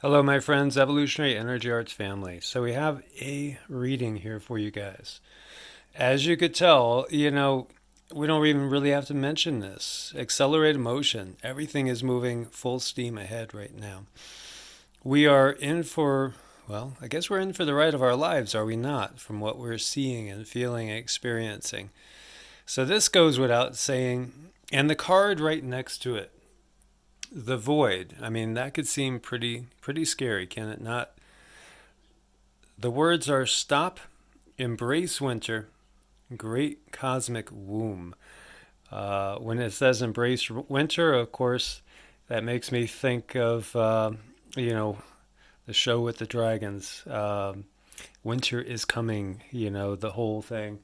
Hello, my friends, Evolutionary Energy Arts family. So, we have a reading here for you guys. As you could tell, we don't even really have to mention this. Accelerated motion. Everything is moving full steam ahead right now. We are in for, well, I guess we're in for the ride of our lives, are we not? From what we're seeing and feeling and experiencing. So, this goes without saying. And the card right next to it, the void. I mean, that could seem pretty scary, can it not? The words are stop, embrace winter, great cosmic womb. When it says embrace winter, of course, that makes me think of, you know, the show with the dragons. Winter is coming, the whole thing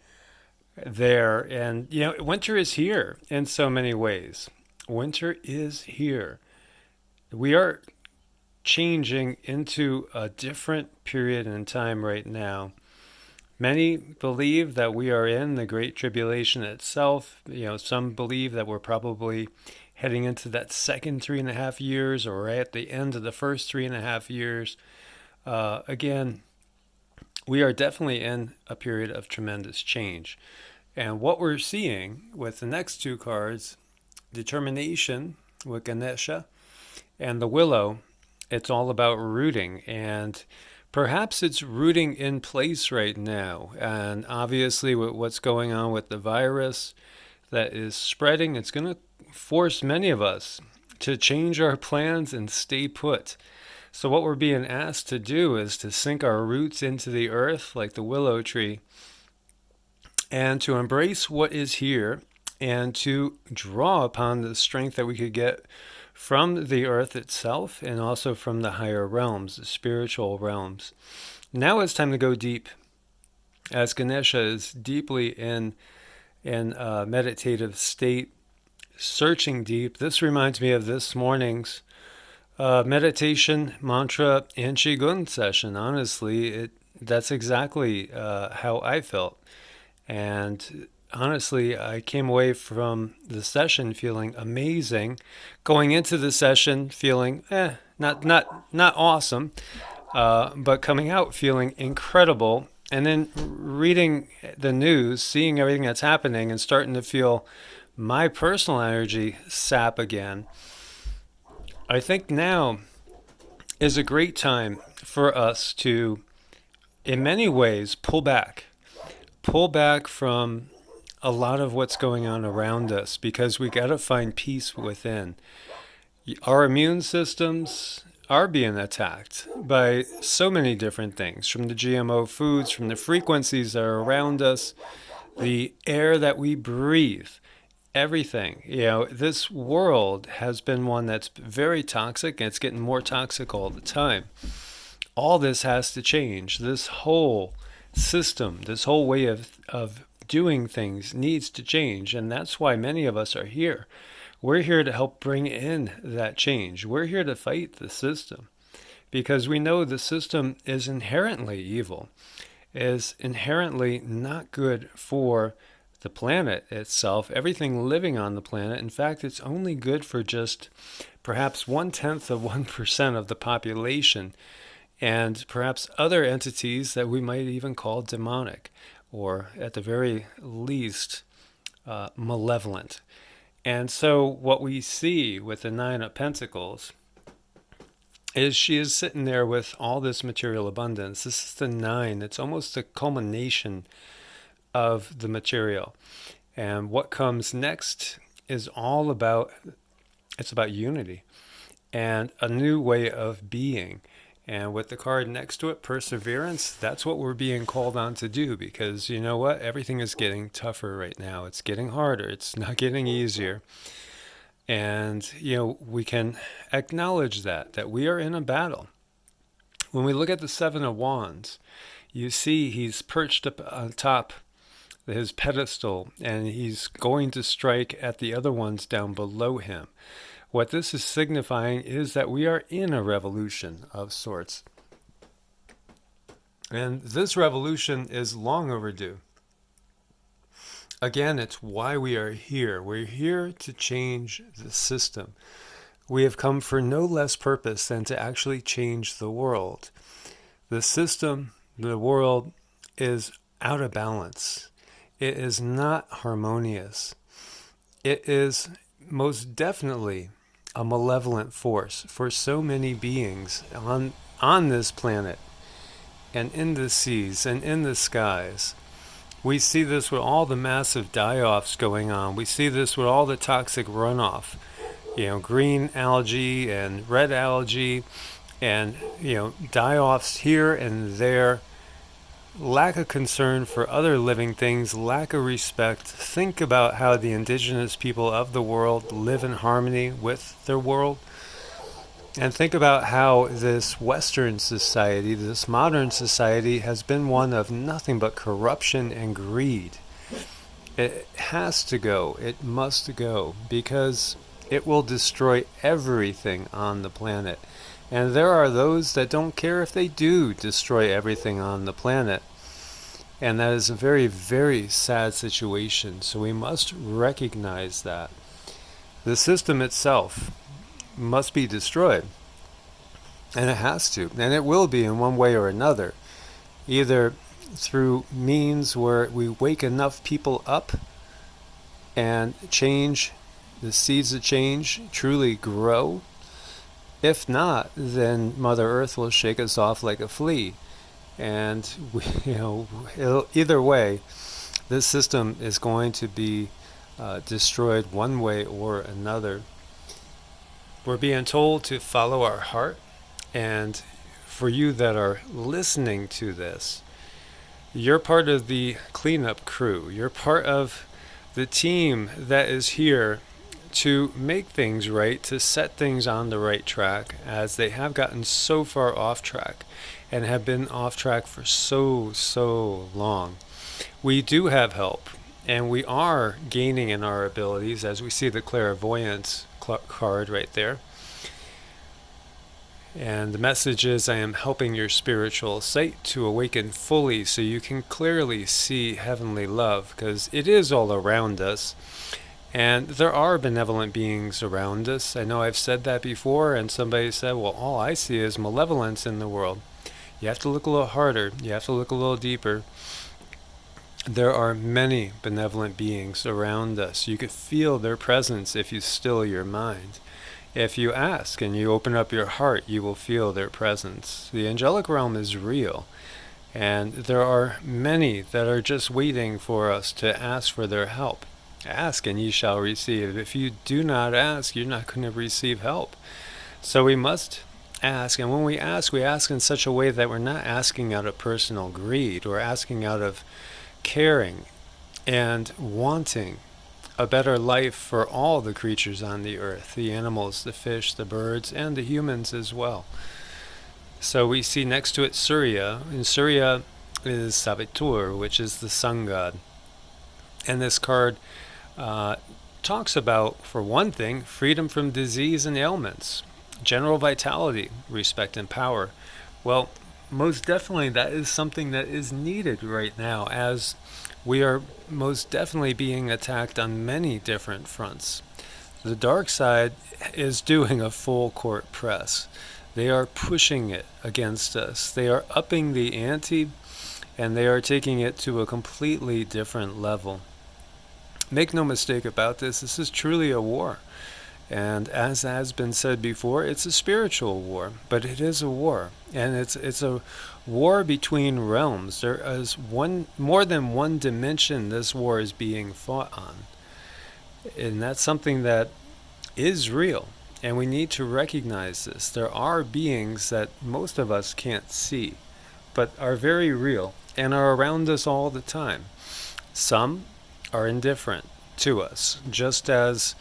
there. And, winter is here in so many ways. Winter is here. We are changing into a different period in time right now. Many believe that we are in the Great Tribulation itself. Some believe that we're probably heading into that second 3.5 years, or right at the end of the first 3.5 years. Again, we are definitely in a period of tremendous change. And what we're seeing with the next two cards, determination with Ganesha and the willow, it's all about rooting. And perhaps it's rooting in place right now. And obviously, with what's going on with the virus that is spreading, it's going to force many of us to change our plans and stay put. So, what we're being asked to do is to sink our roots into the earth like the willow tree and to embrace what is here and to draw upon the strength that we could get from the earth itself and also from the higher realms, the spiritual realms. Now it's time to go deep, as Ganesha is deeply in a meditative state, searching deep. This reminds me of this morning's meditation, mantra, and QiGong session. Honestly, that's exactly how I felt. And honestly, I came away from the session feeling amazing. Going into the session feeling, not awesome, but coming out feeling incredible. And then reading the news, seeing everything that's happening, and starting to feel my personal energy sap again. I think now is a great time for us to, in many ways, pull back from a lot of what's going on around us, because we got to find peace within. Our immune systems are being attacked by so many different things, from the GMO foods, from the frequencies that are around us, the air that we breathe, everything. This world has been one that's very toxic, and it's getting more toxic all the time. All this has to change. This whole system, this whole way of doing things needs to change. And that's why many of us are here. We're here to help bring in that change. We're here to fight the system because we know the system is inherently evil, is inherently not good for the planet itself, everything living on the planet. In fact, it's only good for just perhaps 1/10 of 1% of the population, and perhaps other entities that we might even call demonic, or at the very least, malevolent. And so, what we see with the Nine of Pentacles is she is sitting there with all this material abundance. This is the nine. It's almost the culmination of the material. And what comes next is all about, it's about unity and a new way of being. And with the card next to it, perseverance, that's what we're being called on to do, because you know what? Everything is getting tougher right now. It's getting harder. It's not getting easier. And, we can acknowledge that we are in a battle. When we look at the Seven of Wands, you see he's perched up on top his pedestal, and he's going to strike at the other ones down below him. What this is signifying is that we are in a revolution of sorts. And this revolution is long overdue. Again, it's why we are here. We're here to change the system. we have come for no less purpose than to actually change the world. The system, the world, is out of balance. It is not harmonious. It is most definitely a malevolent force for so many beings on this planet and in the seas and in the skies. We see this with all the massive die-offs going on. We see this with all the toxic runoff. Green algae and red algae and, die-offs here and there. Lack of concern for other living things, lack of respect. Think about how the indigenous people of the world live in harmony with their world. And think about how this Western society, this modern society, has been one of nothing but corruption and greed. It has to go. It must go, because it will destroy everything on the planet. And there are those that don't care if they do destroy everything on the planet. And that is a very, very sad situation. So we must recognize that. The system itself must be destroyed. And it has to. And it will be in one way or another. Either through means where we wake enough people up and change, the seeds of change truly grow. If not, then Mother Earth will shake us off like a flea. And either way, this system is going to be destroyed one way or another. We're being told to follow our heart. And for you that are listening to this, you're part of the cleanup crew. You're part of the team that is here to make things right, to set things on the right track, as they have gotten so far off track and have been off track for so long. We do have help, and we are gaining in our abilities, as we see the clairvoyance card right there. And the message is, I am helping your spiritual sight to awaken fully so you can clearly see heavenly love, because it is all around us. And there are benevolent beings around us. I know I've said that before, and somebody said, well, all I see is malevolence in the world. You have to look a little harder. You have to look a little deeper. There are many benevolent beings around us. You could feel their presence if you still your mind. If you ask and you open up your heart, you will feel their presence. The angelic realm is real. And there are many that are just waiting for us to ask for their help. Ask and ye shall receive. If you do not ask, you're not going to receive help. So we must ask. And when we ask in such a way that we're not asking out of personal greed. We're asking out of caring and wanting a better life for all the creatures on the earth, the animals, the fish, the birds, and the humans as well. So we see next to it Surya, and Surya is Savitur, which is the sun god. And this card talks about, for one thing, freedom from disease and ailments, general vitality, respect and power. Well, most definitely that is something that is needed right now, as we are most definitely being attacked on many different fronts. The dark side is doing a full court press. They are pushing it against us. They are upping the ante, and they are taking it to a completely different level. Make no mistake about this, this is truly a war. And as has been said before, it's a spiritual war, but it is a war. And it's a war between realms. There is more than one dimension this war is being fought on. And that's something that is real. And we need to recognize this. There are beings that most of us can't see, but are very real and are around us all the time. Some are indifferent to us, just as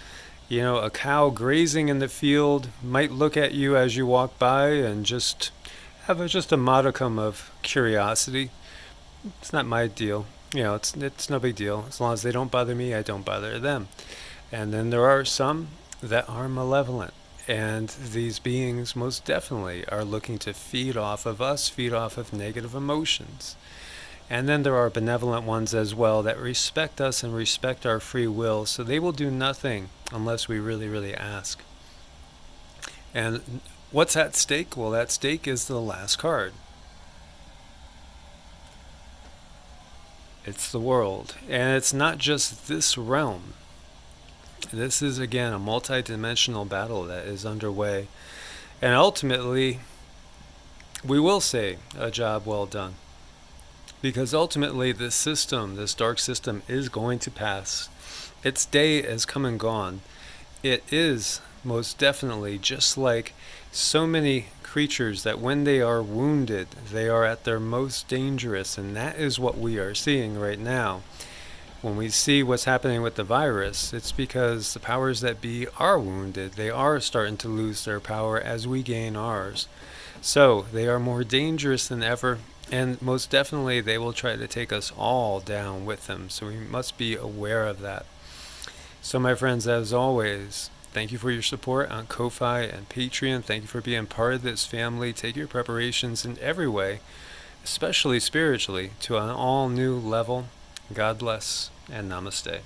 a cow grazing in the field might look at you as you walk by and just have a modicum of curiosity. It's not my deal. It's no big deal. As long as they don't bother me, I don't bother them. And then there are some that are malevolent. And these beings most definitely are looking to feed off of us, feed off of negative emotions. And then there are benevolent ones as well that respect us and respect our free will, so they will do nothing unless we really, really ask. And what's at stake? Well, at stake is the last card. It's the world. And it's not just this realm. This is, again, a multi-dimensional battle that is underway. And ultimately, we will say a job well done. Because ultimately, this system, this dark system, is going to pass. Its day has come and gone. It is most definitely just like so many creatures that when they are wounded, they are at their most dangerous. And that is what we are seeing right now. When we see what's happening with the virus, it's because the powers that be are wounded. They are starting to lose their power as we gain ours. So they are more dangerous than ever, and most definitely they will try to take us all down with them. So we must be aware of that. So my friends, as always, thank you for your support on Ko-Fi and Patreon. Thank you for being part of this family. Take your preparations in every way, especially spiritually, to an all new level. God bless and namaste.